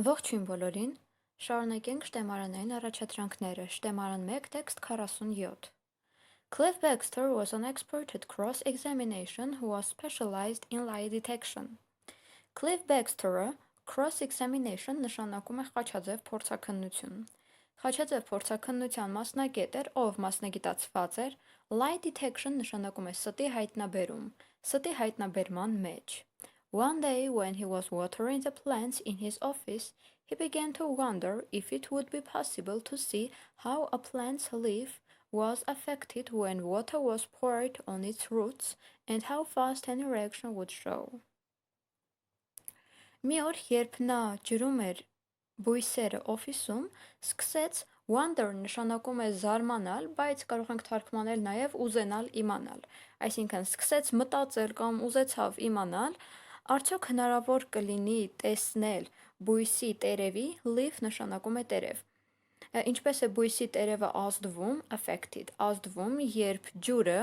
Ողջույն բոլորին, շարունակենք շտեմարանային առաջադրանքները, շտեմարան 1, տեքստ 47։ Cliff Baxter was an expert at cross-examination who was specialized in lie detection. Cliff Baxter-ը cross-examination նշանակում է խաչաձև փորձաքննություն։ Խաչաձև փորձաքննության մասնագետ էր, ով մասնագիտացված էր, lie detection նշանակում է ստի հայտնաբերում, ստի հայտնաբերման մեջ։ One day, when he was watering the plants in his office, he began to wonder if it would be possible to see how a plant's leaf was affected when water was poured on its roots and how fast any reaction would show. Մի օր, երբ նա ջրում էր բույսերը օֆիսում, սկսեց wonder նշանակում է զարմանալ, բայց կարող ենք թարգմանել նաև ուզենալ իմանալ։ Այսինքն սկսեց մտածել կամ ուզեցավ իմանալ, արդյոք հնարավոր կլինի տեսնել բույսի տերևի, leaf նշանակում է տերև։ Ինչպես է բույսի տերևը ազդվում, affected, ազդվում, երբ ջուրը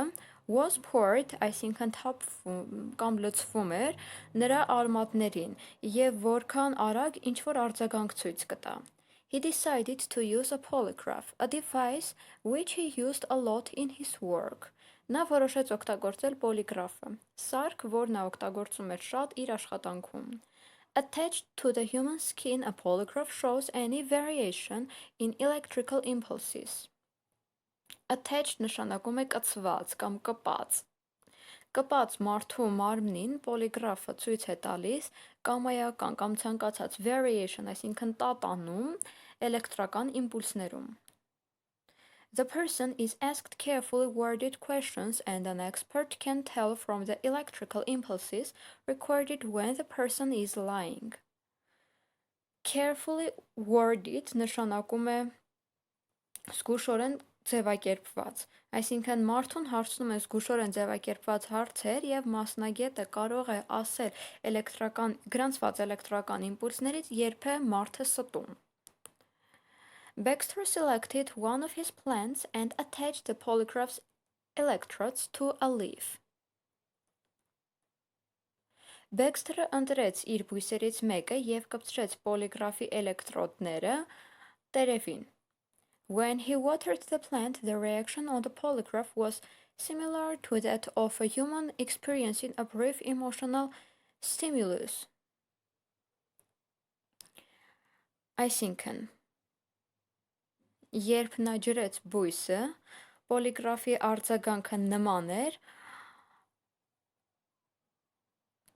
was poured, այսինքն թափվում կամ լցվում էր նրա արմատներին և որքան արագ ինչ-որ արձագանք ցույց կտա։ He decided to use a polygraph, a device which he used a lot in his work. Նա որոշեց օգտագործել պոլիգրաֆը, սարք, որ նա օգտագործում էր շատ իր աշխատանքում։ Attached to the human skin, a polygraph shows any variation in electrical impulses. Attached նշանակում է կցված կամ կպած։ Կպած մարդու մարմնին պոլիգրաֆը ցույց է տալիս կամայական կամ ցանկացած variation, այսինքն տատանում էլեկտրական իմպուլսներում։ The person is asked carefully worded questions and an expert can tell from the electrical impulses recorded when the person is lying. Carefully worded նշանակում է զգուշորեն ձևակերպված, այսինքն մարդուն հարցնում է զգուշորեն ձևակերպված հարցեր և մասնագետը կարող է ասել գրանցված էլեկտրական իմպուլսներից երբ է մարդը ստում։ Baxter selected one of his plants and attached the polygraph's electrodes to a leaf. Baxter-ը ընտրեց իր բույսերից մեկը և կպցրեց պոլիգրաֆի էլեկտրոդները տերևին։ When he watered the plant, the reaction on the polygraph was similar to that of a human experiencing a brief emotional stimulus. Այսինքն, երբ նա ջրեց բույսը, պոլիգրաֆի արձագանքը նման էր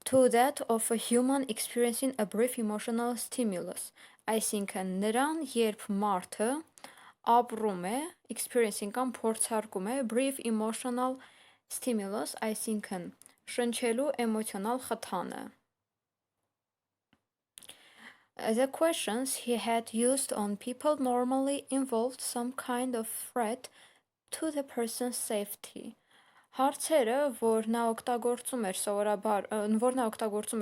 to that of a human experiencing a brief emotional stimulus, այսինքն նրան, երբ մարդը ապրում է, experiencing կամ փորձարկում է brief emotional stimulus, այսինքն շնչելու էմոցիոնալ խթանը։ The questions he had used on people normally involved some kind of threat to the person's safety. Հարցերը, որ նա օգտագործում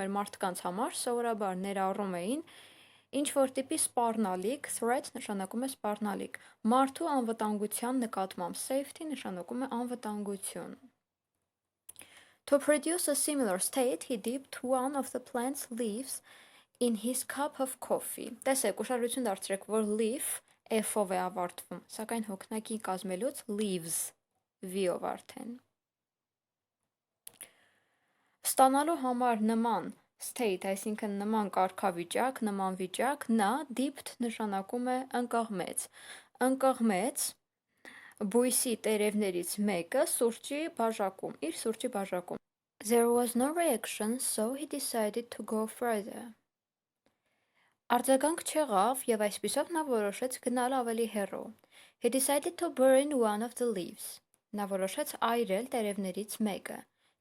էր մարդկանց համար, սովորաբար ներառում էին ինչ-որ տիպի սպառնալիք, threat նշանակում է սպառնալիք, մարդու անվտանգության նկատմամբ, safety նշանակում է անվտանգություն։ To produce a similar state, he dipped one of the plant's leaves in his cup of coffee. Տեսեք, ուշադրություն դարձրեք, որ leaf F-ով է ավարտվում, սակայն հոգնակի կազմելուց leaves V-ով արդեն։ Ստանալու համար նման state, այսինքն նման կարգավիճակ, նման վիճակ, նա dipped նշանակում է ընկղմեց։ Ընկղմեց բույսի տերևներից մեկը սուրճի բաժակում, իր սուրճի բաժակում։ There was no reaction, so he decided to go further. Արձագանք չեղավ և այսպիսով նա որոշեց գնալ ավելի հեռու։ He decided to burn one of the leaves. Նա որոշեց այրել տերևներից մեկը։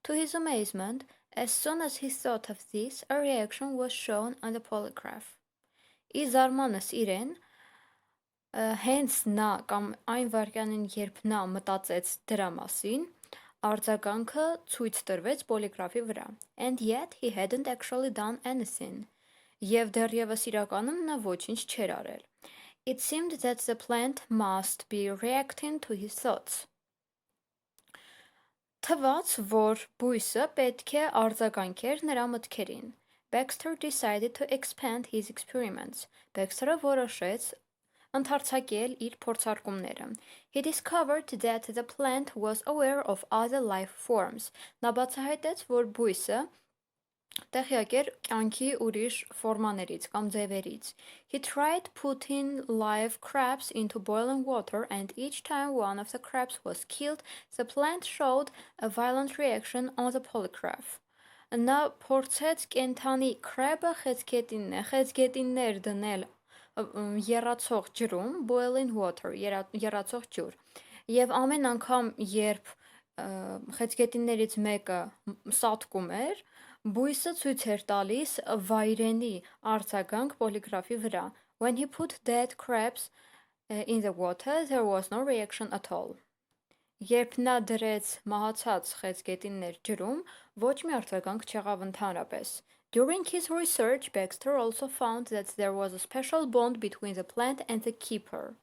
To his amazement, as soon as he thought of this, a reaction was shown on the polygraph. Ի զարմանս իրեն, հենց նա կամ այն վայրկյանին, երբ նա մտածեց դրա մասին, արձագանքը ցույց տրվեց պոլիգրաֆի վրա. And yet he hadn't actually done anything. Եվ դեռևս իրականում նա ոչինչ չէր արել։ It seemed that the plant must be reacting to his thoughts. Թվաց, որ բույսը պետք է արձագանքեր նրա մտքերին. Baxter decided to expand his experiments. Baxter-ը որոշեց ընդարձակել իր փորձարկումները. He discovered that the plant was aware of other life forms. Նա բացահայտեց, որ բույսը տեղյակ էր կյանքի ուրիշ ֆորմաներից կամ ձևերից. He tried putting live crabs into boiling water and each time one of the crabs was killed, the plant showed a violent reaction on the polygraph. Նա փորձեց կենդանի crab-ը խեցգետիններ դնել եռացող ջրում, boiling water, եռացող ջուր։ Եվ ամեն անգամ, երբ խեցգետիններից մեկը սատկում էր, բույսը ցույց էր տալիս վայրենի արձագանք պոլիգրաֆի վրա. When he put dead crabs in the water, there was no reaction at all. Երբ նա դրեց մահացած խեցգետիններ ջրում, ոչ մի արձագանք չեղավ ընդհանրապես. During his research, Baxter also found that there was a special bond between the plant and the keeper.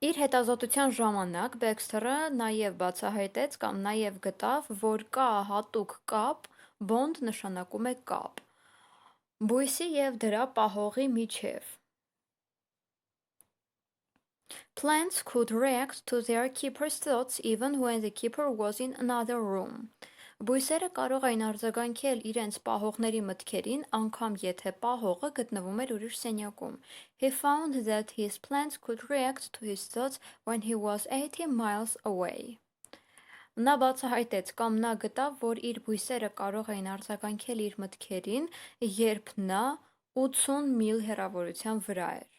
Իր հետազոտության ժամանակ Baxter-ը նաև բացահայտեց կամ նաև գտավ, որ կա հատուկ կապ, bond նշանակում է կապ, բույսի և դրա պահողի միջև. Plants could react to their keeper's thoughts even when the keeper was in another room. Բույսերը կարող էին արձագանքել իրենց պահողների մտքերին, անգամ եթե պահողը գտնվում էր ուրիշ սենյակում. He found that his plants could react to his thoughts when he was 80 miles away. Նա բացահայտեց կամ նա գտավ, որ իր բույսերը կարող էին արձագանքել իր մտքերին, երբ նա 80 միլ հեռավորության վրա էր.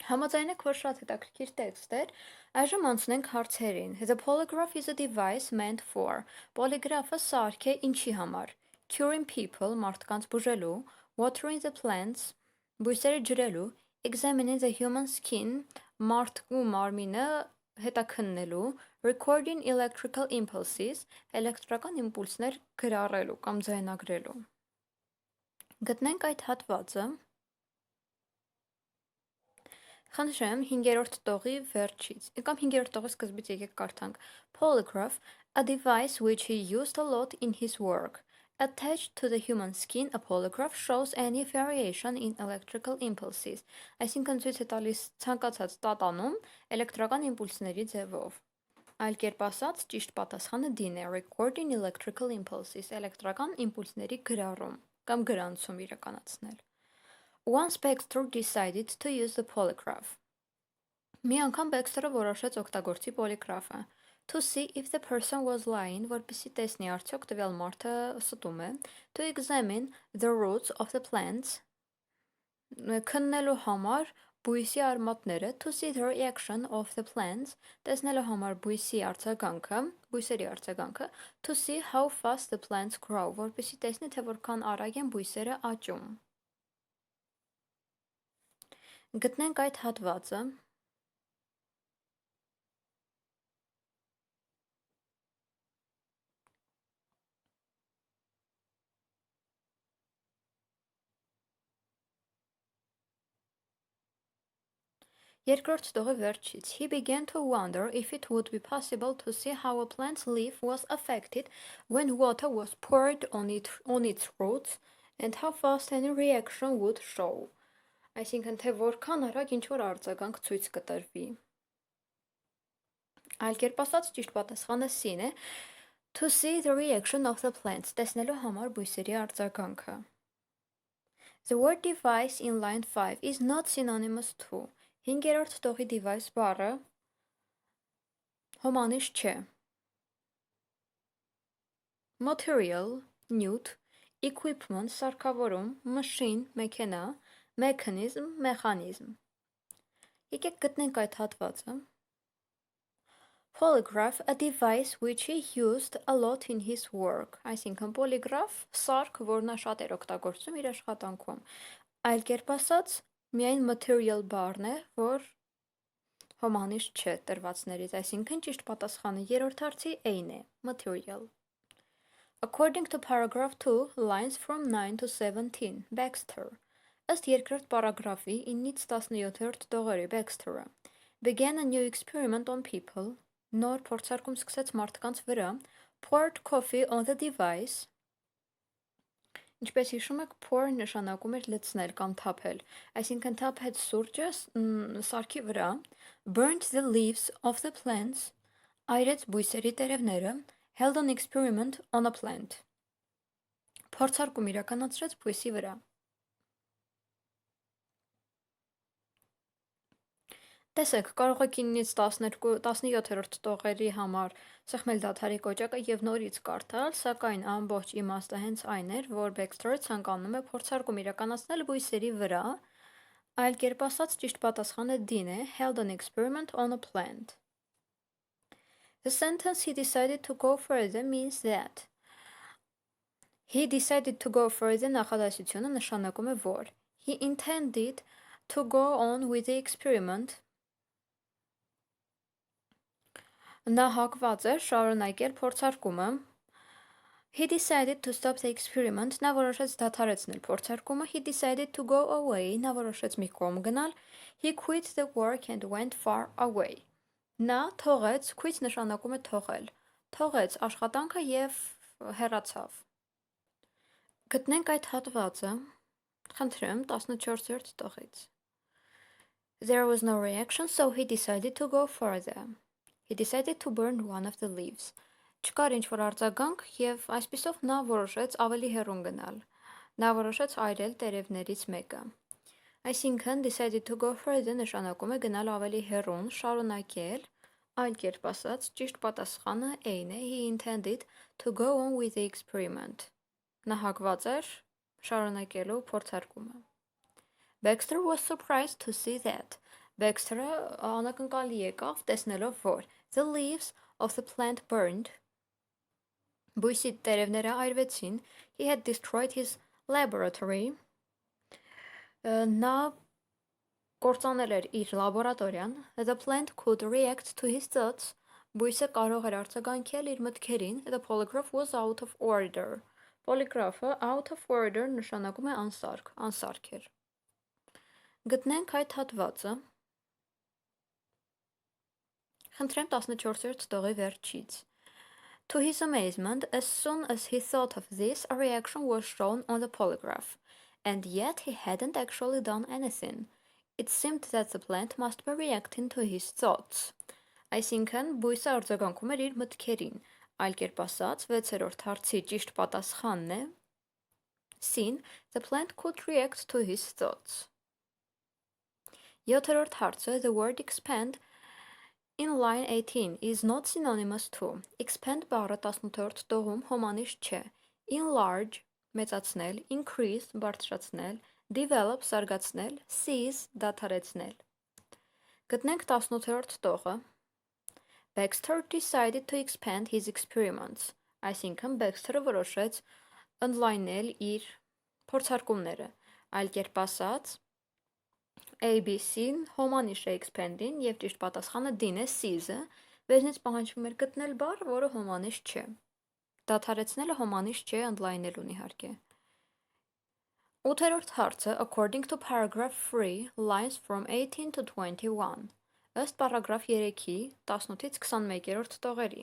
Համաձայնեք, որ շատ հետաքրքիր տեքստ էր, այժմ անցնենք հարցերին. The polygraph is a device meant for. Polygraph-ը սարք է ինչի համար? Curing people, մարդկանց բուժելու, watering the plants, բույսերը ջրելու, examining the human skin, մարդու մարմինը հետաքննելու, recording electrical impulses, էլեկտրական իմպուլսներ գրառելու կամ ձայնագրելու։ Գտնենք այդ հատվածը։ Խնդրեմ 5-րդ տողի վերջից, կամ 5-րդ տողի սկզբից եկեք կարդանք. Polygraph, a device which he used a lot in his work. Attached to the human skin, a polygraph shows any variation in electrical impulses. Այսինքն ցույց է տալիս ցանկացած տատանում էլեկտրական իմպուլսների ձևով։ Այլ կերպ ասած, ճիշտ պատասխանը D-ն է, recording electrical impulses, էլեկտրական իմպուլսների գրառում կամ գրանցում իրականացնել։ Once Baxter decided to use the polygraph. Մի անգամ Baxter-ը որոշեց օգտագործի պոլիգրաֆը. To see if the person was lying, որպեսզի տեսնի արդյոք տվյալ մարդը ստում է. To examine the roots of the plants. Քննելու համար բույսի արմատները. To see the reaction of the plants. Տեսնելու համար բույսերի արձագանքը. To see how fast the plants grow, որպեսզի տեսնի թե որքան արագ են բույսերը աճում. Գտնենք այդ հատվածը։ Երկրորդ տողի վերջից. He began to wonder if it would be possible to see how a plant's leaf was affected when water was poured on its roots and how fast any reaction would show. Այսինքն թե որքան արագ ինչ-որ արձագանք ցույց կտրվի։ Այլ կերպ ասած, ճիշտ պատասխանը C-ն է. To see the reaction of the plants, տեսնելու համար բույսերի արձագանքը։ The word device in line 5 is not synonymous to. 5-րդ տողի device բառը հոմանիշ չէ։ Material, նյութ, equipment, սարքավորում, machine, մեքենա, mechanism, մեխանիզմ։ Եկեք գտնենք այդ հատվածը։ Polygraph, a device which he used a lot in his work. Այսինքն polygraph, սարք, որ նա շատ էր օգտագործում իր աշխատանքում։ Այլ կերպ ասած, միայն material բառն է, որ հոմանիշ չէ տրվածներից, այսինքն ճիշտ պատասխանը երրորդ հարցի A-ն է, material. According to paragraph 2, lines from 9 to 17, Baxter. Ըստ երկրորդ պարագրաֆի 9-ից 17-րդ տողերի Baxter-ը began a new experiment on people, նոր փորձարկում սկսեց մարդկանց վրա, poured coffee on the device, Ինչպես հիշում եք, pour նշանակում էր լցնել կամ թափել, այսինքն թափեց սուրճը սարքի վրա, burnt the leaves of the plants, այրեց բույսերի տերևները, held an experiment on a plant, փորձարկում իրականացրեց բույսի վրա։ Տեսեք, կարող եք 9-ից 17-րդ տողերի համար սեղմել դադարի կոճակը և նորից կարդալ, սակայն ամբողջ իմաստը հենց այն էր, որ Բեքսթերը ցանկանում է փորձարկում իրականացնել բույսերի վրա, այլ կերպ ասած ճիշտ պատասխանը D-ն է, held an experiment on a plant. The sentence he decided to go further means that he decided to go further նախադասությունը նշանակում է որ he intended to go on with the experiment Նա հակված էր շարունակել փորձարկումը He decided to stop the experiment Նա որոշեց դադարեցնել փորձարկումը He decided to go away Նա որոշեց մի կողմ գնալ He quit the work and went far away Նա թողեց quit նշանակում է թողել Թողեց աշխատանքը և հեռացավ Գտնենք այդ հատվածը Խնդրեմ 14-րդ տողից There was no reaction so he decided to go further He decided to burn one of the leaves. Չկար ինչ-որ արձագանք և այսպիսով նա որոշեց ավելի հեռուն գնալ։ Նա որոշեց այրել տերևներից մեկը։ Այսինքն decided to go further նշանակում է գնալ ավելի հեռուն, շարունակել, այլ կերպ ասած, ճիշտ պատասխանը A-ն է, he intended to go on with the experiment. Նա հակված էր շարունակելու փորձարկումը։ Baxter was surprised to see that. Baxter-ը անակնկալի եկավ տեսնելով, որ the leaves of the plant burned. Բույսի տերևները այրվեցին. He had destroyed his laboratory. Նա կործանել էր իր լաբորատորիան. The plant could react to his thoughts. Բույսը կարող էր արձագանքել իր մտքերին. The polygraph was out of order. Polygraph-ը out of order նշանակում է անսարք, անսարք էր։ Գտնենք այդ հատվածը։ Խնդրեմ 14-րդ տողի վերջից։ To his amazement, as soon as he thought of this, a reaction was shown on the polygraph, and yet he hadn't actually done anything. It seemed that the plant must be reacting to his thoughts. Այսինքն, բույսը արձագանքում էր իր մտքերին, այլ կերպ ասած, 6-րդ հարցի ճիշտ պատասխանն է C-ն, the plant could react to his thoughts. 7-րդ հարցը, the word expand In line 18 is not synonymous to expand բառը 18-րդ տողում հոմանիշ չէ enlarge մեծացնել increase բարձրացնել develop զարգացնել cease դադարեցնել Գտնենք 18-րդ տողը Baxter decided to expand his experiments այսինքն Baxter-ը որոշեց ընդլայնել իր փորձարկումները այլ կերպ ասած ABC-ն հոմանիշ է expand-ին և ճիշտ պատասխանը D-ն է cease-ը, վերջինս պահանջվում էր գտնել բառ, որը հոմանիշ չէ։ Դադարեցնելը հոմանիշ չէ, ընդլայնելուն իհարկե։ 8-րդ հարցը according to paragraph 3 lines from 18 to 21 ըստ պարագրաֆ 3-ի 18-ից 21-րդ տողերի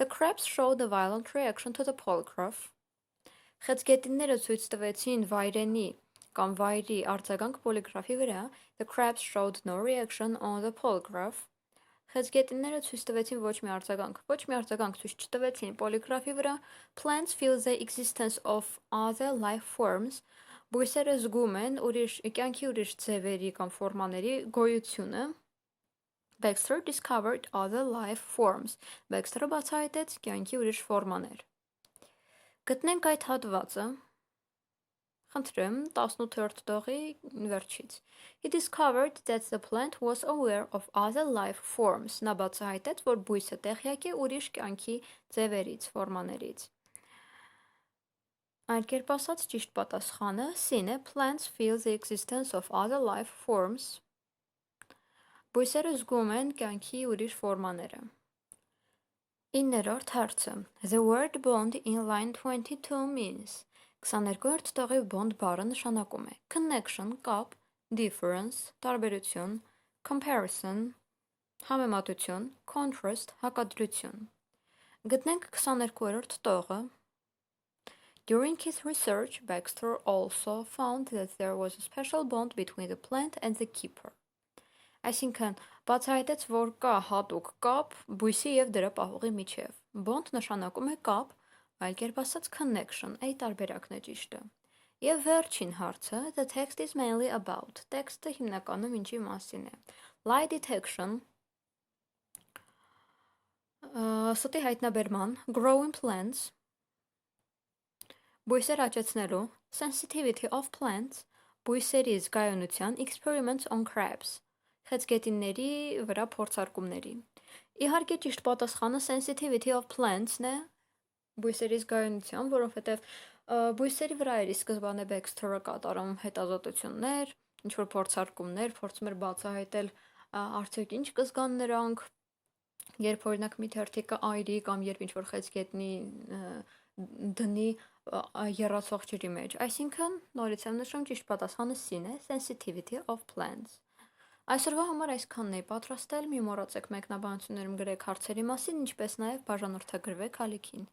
The crabs showed a violent reaction to the polygraph Խեցգետինները ցույց տվեցին վայրենի կամ վայրի արձագանք պոլիգրաֆի վրա, the crabs showed no reaction on the polygraph. Խեցգետինները ցույց տվեցին ոչ մի արձագանք ցույց չտվեցին պոլիգրաֆի վրա. Plants feel the existence of other life forms. Բույսերը զգում են կյանքի ուրիշ ձևերի կամ ֆորմաների գոյությունը. Baxter discovered other life forms. Baxter-ը բացահայտեց կյանքի ուրիշ ֆորմաներ. Գտնենք այդ հատվածը. Խնդրեմ 18-րդ տողի վերջից He discovered that the plant was aware of other life forms. Նա բացահայտեց, որ բույսը տեղյակ է ուրիշ կյանքի ձևերից, ֆորմաներից։ Այլ կերպ ասած ճիշտ պատասխանը C-ն է Plants feel the existence of other life forms. Բույսերը զգում են կյանքի ուրիշ ֆորմաները։ 9-րդ հարցը The word bond in line 22 means 22-րդ տողի bond բառը նշանակում է connection, կապ, difference, տարբերություն, comparison, համեմատություն, contrast, հակադրություն։ Գտնենք 22-րդ տողը During his research, Baxter also found that there was a special bond between the plant and the keeper. Այսինքն, բացահայտեց, որ կա հատուկ կապ բույսի եւ դրա պահողի միջև։ Bond նշանակում է կապ, այլ կերպ ասած connection, այ տարբերակն է ճիշտը։ Եվ վերջին հարցը, the text is mainly about. Տեքստը հիմնականում ինչի մասին է։ Lie detection, ստի հայտնաբերման, growing plants, բույսեր աճեցնելու, sensitivity of plants, բույսերի զգայունության, experiments on crabs, խեցգետինների վրա փորձարկումների։ Իհարկե ճիշտ պատասխանը sensitivity of plants-ն է, բույսերի զգայունության, որովհետև բույսերի վրա էր ի սկզբանե Baxter-ը կատարում հետազոտություններ, ինչ-որ փորձարկումներ, փորձում էր բացահայտել արդյոք ինչ կզգան նրանք, երբ օրինակ մի թերթիկը այրի կամ երբ ինչ-որ խեցգետնի դնի եռացող ջրի մեջ։ Այսինքն, նորից եմ նշում, ճիշտ պատասխանը C-ն է, sensitivity of plants։ Այսօրվա համար այսքանն էի պատրաստել, մի մոռացեք մեկնաբանություններում գրեք հարցերի մասին, ինչպես նաև բաժանորդագրվեք ալիքին։